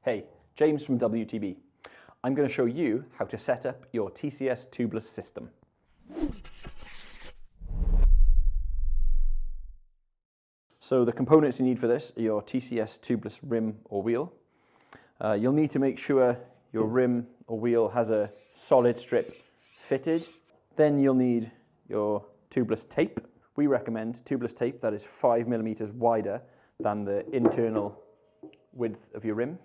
Hey, James from WTB. I'm going to show you how to set up your TCS Tubeless system. So the components you need for this are your TCS Tubeless rim or wheel. You'll need to make sure your rim or wheel has a solid strip fitted. Then you'll need your tubeless tape. We recommend tubeless tape that is 5mm wider than the internal width of your rim.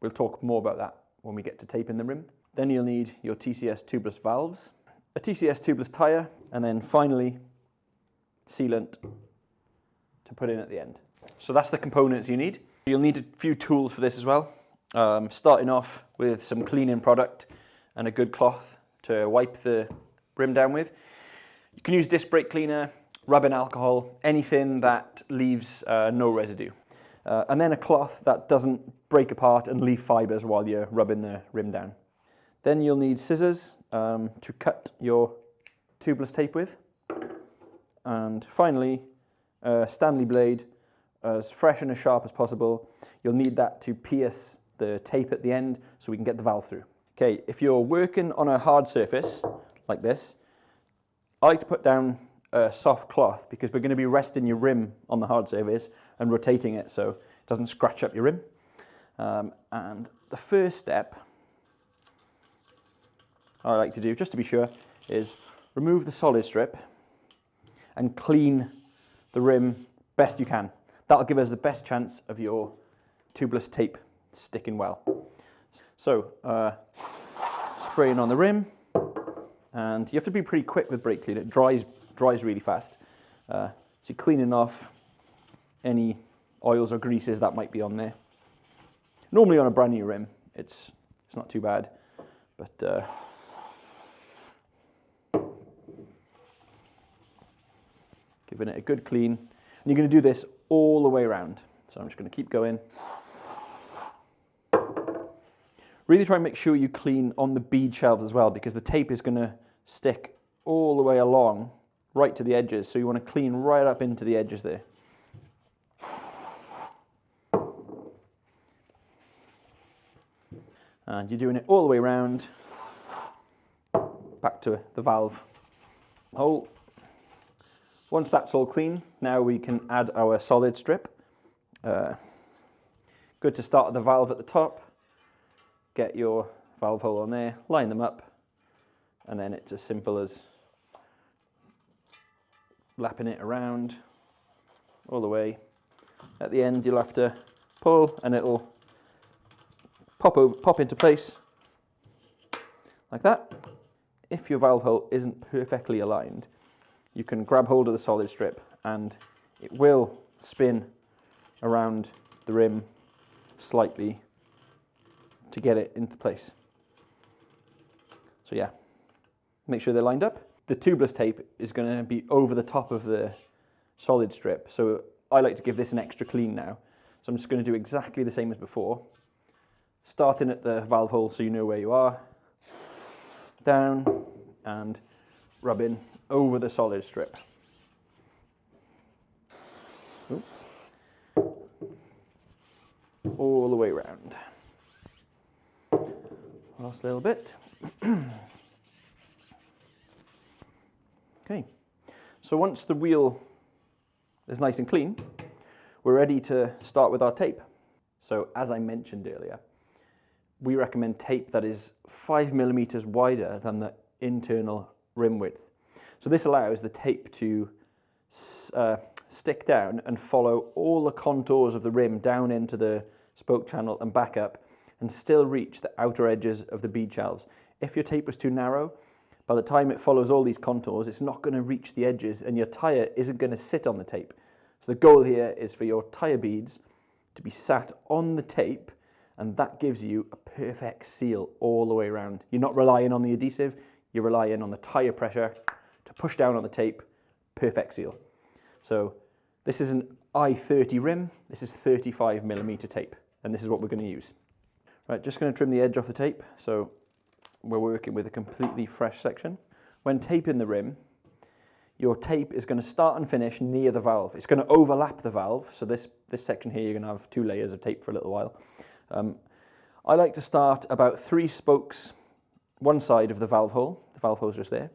We'll talk more about that when we get to taping the rim. Then you'll need your TCS Tubeless Valves, a TCS Tubeless tyre, and then finally sealant to put in at the end. So that's the components you need. You'll need a few tools for this as well. Starting off with some cleaning product and a good cloth to wipe the rim down with. You can use disc brake cleaner, rubbing alcohol, anything that leaves no residue. And then a cloth that doesn't break apart and leave fibres while you're rubbing the rim down. Then you'll need scissors to cut your tubeless tape with. And finally, a Stanley blade, as fresh and as sharp as possible. You'll need that to pierce the tape at the end so we can get the valve through. Okay, if you're working on a hard surface like this, I like to put down a soft cloth because we're going to be resting your rim on the hard surface and rotating it so it doesn't scratch up your rim. And the first step I like to do, just to be sure, is remove the solid strip and clean the rim best you can. That'll give us the best chance of your tubeless tape sticking well. So, spraying on the rim, and you have to be pretty quick with brake cleaner. It dries really fast. So you're cleaning off any oils or greases that might be on there. Normally on a brand new rim, it's not too bad, but giving it a good clean. And you're going to do this all the way around. So I'm just going to keep going. Really try and make sure you clean on the bead shelves as well, because the tape is going to stick all the way along, right to the edges. So you want to clean right up into the edges there. And you're doing it all the way around, back to the valve hole. Once that's all clean, now we can add our solid strip. Good to start at the valve at the top. Get your valve hole on there, line them up, and then it's as simple as lapping it around all the way. At the end, you'll have to pull, and it'll pop into place like that. If your valve hole isn't perfectly aligned, you can grab hold of the solid strip, and it will spin around the rim slightly to get it into place. So yeah, make sure they're lined up. The tubeless tape is going to be over the top of the solid strip, so I like to give this an extra clean now. So I'm just going to do exactly the same as before. Starting at the valve hole so you know where you are, down, and rubbing over the solid strip. Ooh. All the way around. Last little bit. Okay, so once the wheel is nice and clean, we're ready to start with our tape. So as I mentioned earlier, we recommend tape that is 5mm wider than the internal rim width. So this allows the tape to stick down and follow all the contours of the rim down into the spoke channel and back up, and still reach the outer edges of the bead shelves. If your tape was too narrow, by the time it follows all these contours, it's not going to reach the edges, and your tyre isn't going to sit on the tape. So the goal here is for your tyre beads to be sat on the tape, and that gives you a perfect seal all the way around. You're not relying on the adhesive, you're relying on the tyre pressure to push down on the tape. Perfect seal. So this is an I-30 rim, this is 35mm tape, and this is what we're going to use. Right, just going to trim the edge off the tape, so we're working with a completely fresh section. When taping the rim, your tape is going to start and finish near the valve. It's going to overlap the valve, so this section here you're going to have 2 layers of tape for a little while. I like to start about 3 spokes one side of the valve hole. The valve hole is just there.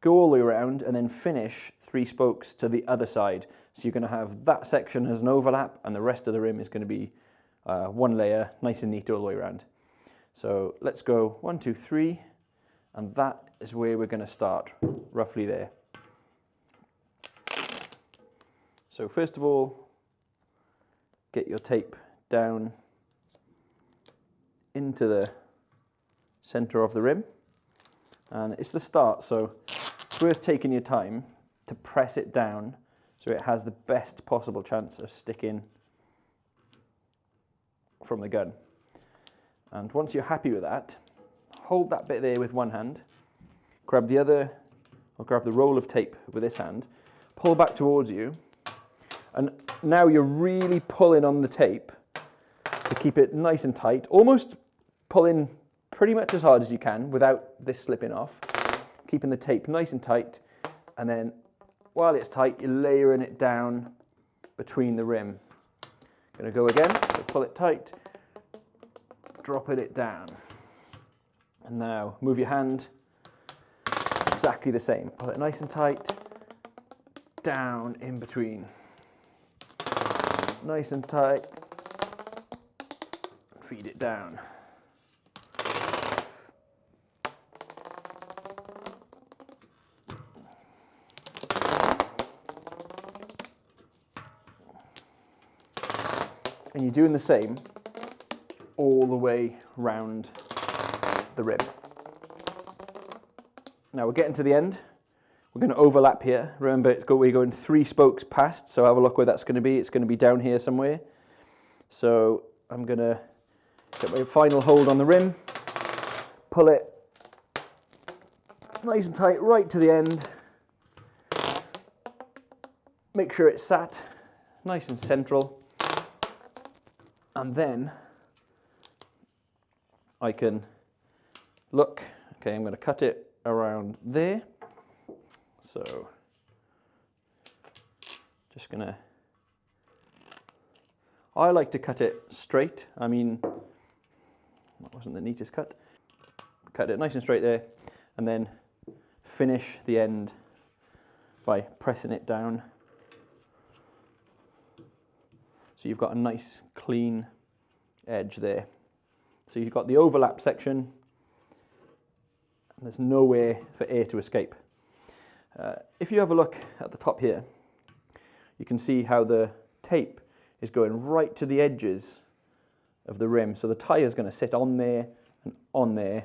Go all the way around and then finish 3 spokes to the other side. So you're going to have that section as an overlap and the rest of the rim is going to be one layer, nice and neat all the way around. So let's go 1, 2, 3, and that is where we're going to start, roughly there. So first of all, get your tape down into the center of the rim, and it's the start, so it's worth taking your time to press it down so it has the best possible chance of sticking from the gun. And once you're happy with that, hold that bit there with one hand, grab the other, or grab the roll of tape with this hand, pull back towards you, and now you're really pulling on the tape to keep it nice and tight, almost pulling pretty much as hard as you can without this slipping off, keeping the tape nice and tight, and then while it's tight, you're layering it down between the rim. Going to go again, so pull it tight, dropping it down. And now move your hand, exactly the same. Pull it nice and tight, down in between. Nice and tight, feed it down. And you're doing the same all the way round the rim. Now we're getting to the end. We're going to overlap here. Remember, we're going 3 spokes past, so have a look where that's going to be. It's going to be down here somewhere. So I'm going to get my final hold on the rim, pull it nice and tight right to the end. Make sure it's sat nice and central. And then I can look, okay, I'm going to cut it around there. So just going to, I like to cut it straight. I mean, that wasn't the neatest cut. Cut it nice and straight there, and then finish the end by pressing it down. So you've got a nice clean edge there. So you've got the overlap section, and there's nowhere for air to escape. If you have a look at the top here, you can see how the tape is going right to the edges of the rim. So the tyre is going to sit on there and on there.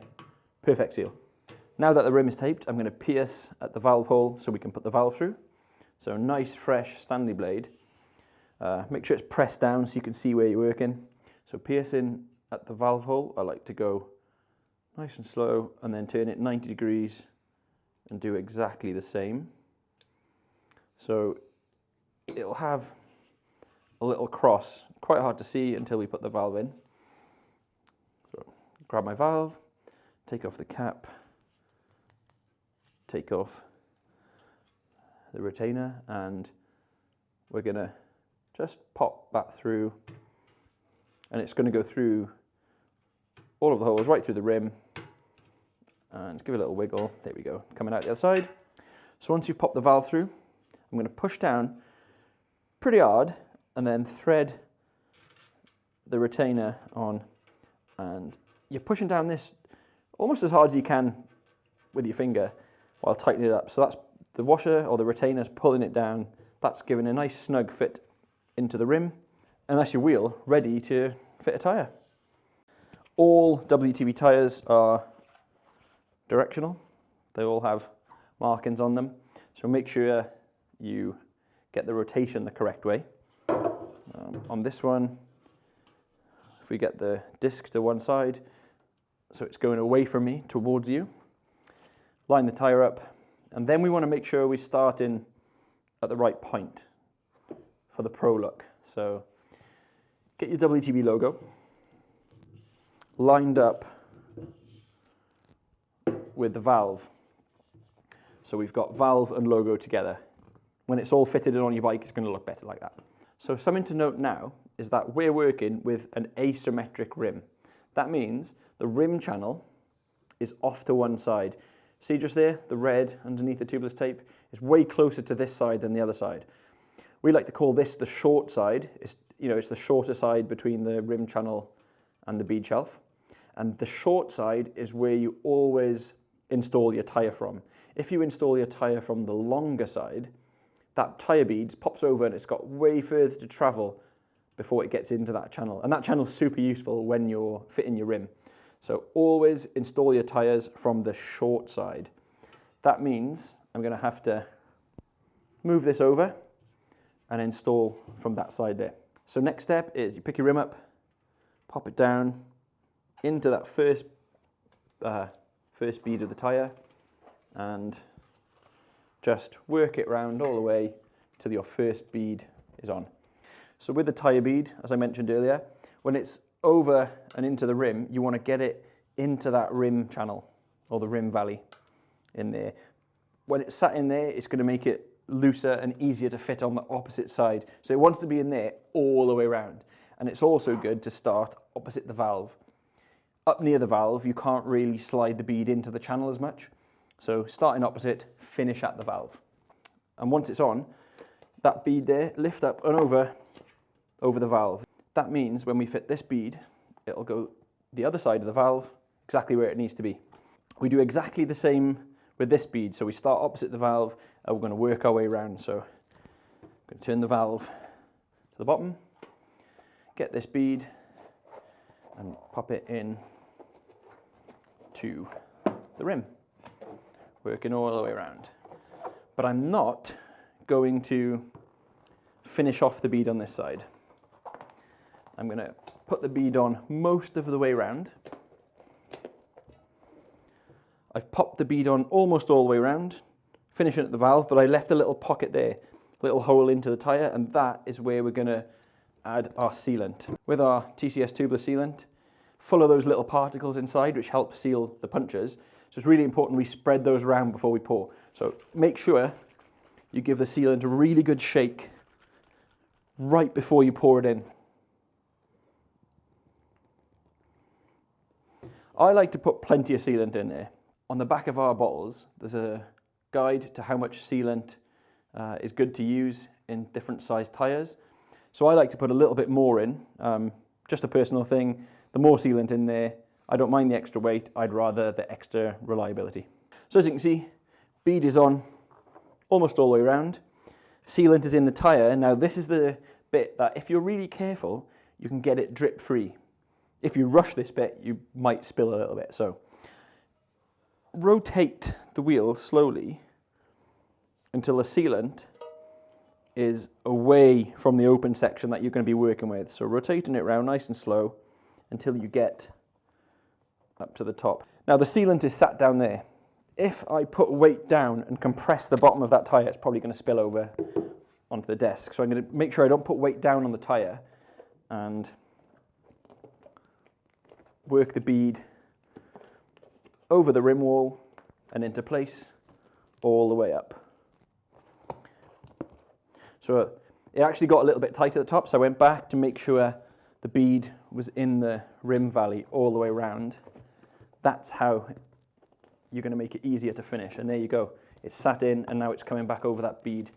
Perfect seal. Now that the rim is taped, I'm going to pierce at the valve hole so we can put the valve through. So nice fresh Stanley blade. Make sure it's pressed down so you can see where you're working. So piercing at the valve hole, I like to go nice and slow and then turn it 90 degrees and do exactly the same. So it'll have a little cross, quite hard to see until we put the valve in. So grab my valve, take off the cap, take off the retainer, and we're going to just pop that through, and it's going to go through all of the holes right through the rim, and give it a little wiggle. There we go, coming out the other side. So once you've popped the valve through, I'm going to push down pretty hard and then thread the retainer on, and you're pushing down this almost as hard as you can with your finger while tightening it up. So that's the washer or the retainer's pulling it down. That's giving a nice snug fit into the rim, and that's your wheel ready to fit a tyre. All WTB tyres are directional. They all have markings on them, so make sure you get the rotation the correct way. On this one, if we get the disc to one side, so it's going away from me towards you, line the tyre up, and then we want to make sure we start in at the right point for the pro look. So get your WTB logo lined up with the valve. So we've got valve and logo together. When it's all fitted in on your bike, it's going to look better like that. So something to note now is that we're working with an asymmetric rim. That means the rim channel is off to one side. See just there, the red underneath the tubeless tape is way closer to this side than the other side. We like to call this the short side. It's the shorter side between the rim channel and the bead shelf. And the short side is where you always install your tyre from. If you install your tyre from the longer side, that tyre bead pops over and it's got way further to travel before it gets into that channel. And that channel is super useful when you're fitting your rim. So always install your tyres from the short side. That means I'm going to have to move this over and install from that side there. So next step is you pick your rim up, pop it down into that first bead of the tyre and just work it round all the way till your first bead is on. So with the tyre bead, as I mentioned earlier, when it's over and into the rim, you want to get it into that rim channel or the rim valley in there. When it's sat in there, it's going to make it looser and easier to fit on the opposite side. So it wants to be in there all the way around. And it's also good to start opposite the valve. Up near the valve, you can't really slide the bead into the channel as much. So starting opposite, finish at the valve. And once it's on, that bead there, lift up and over the valve. That means when we fit this bead, it'll go the other side of the valve, exactly where it needs to be. We do exactly the same with this bead. So we start opposite the valve and we're going to work our way around. So I'm going to turn the valve to the bottom, get this bead and pop it in to the rim, working all the way around. But I'm not going to finish off the bead on this side. I'm going to put the bead on most of the way around. I've popped the bead on almost all the way around, finishing at the valve, but I left a little pocket there, a little hole into the tyre, and that is where we're going to add our sealant. With our TCS Tubeless sealant, full of those little particles inside which help seal the punctures. So it's really important we spread those around before we pour. So make sure you give the sealant a really good shake right before you pour it in. I like to put plenty of sealant in there. On the back of our bottles, there's a guide to how much sealant is good to use in different size tyres. So I like to put a little bit more in, just a personal thing. The more sealant in there, I don't mind the extra weight, I'd rather the extra reliability. So as you can see, bead is on almost all the way around. Sealant is in the tyre. Now this is the bit that if you're really careful, you can get it drip free. If you rush this bit, you might spill a little bit. So rotate the wheel slowly until the sealant is away from the open section that you're going to be working with. So rotating it around nice and slow until you get up to the top. Now the sealant is sat down there. If I put weight down and compress the bottom of that tyre, it's probably going to spill over onto the desk. So I'm going to make sure I don't put weight down on the tyre and work the bead over the rim wall and into place all the way up. So it actually got a little bit tight at the top, so I went back to make sure the bead was in the rim valley all the way around. That's how you're going to make it easier to finish. And there you go. It's sat in and now it's coming back over that bead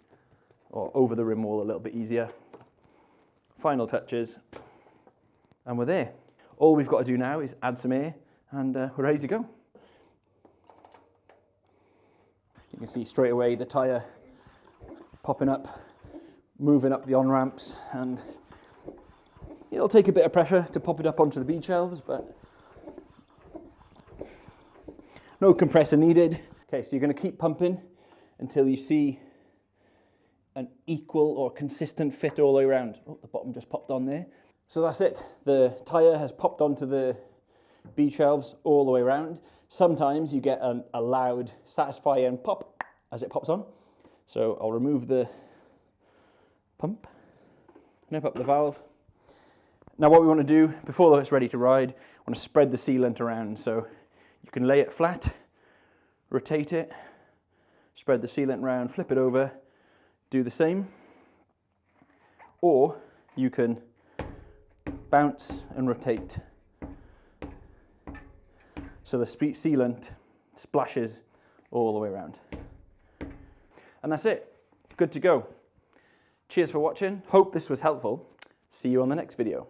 or over the rim wall a little bit easier. Final touches and we're there. All we've got to do now is add some air and we're ready to go. You can see straight away the tyre popping up, moving up the on-ramps, and it'll take a bit of pressure to pop it up onto the bead shelves, but no compressor needed. Okay, so you're going to keep pumping until you see an equal or consistent fit all the way around. Oh, the bottom just popped on there. So that's it. The tyre has popped onto the bead shelves all the way around. Sometimes you get a loud, satisfying pop as it pops on. So I'll remove the pump, nip up the valve. Now what we want to do, before it's ready to ride, I want to spread the sealant around. So you can lay it flat, rotate it, spread the sealant around, flip it over, do the same. Or you can bounce and rotate. So the sealant splashes all the way around. And that's it. Good to go. Cheers for watching. Hope this was helpful. See you on the next video.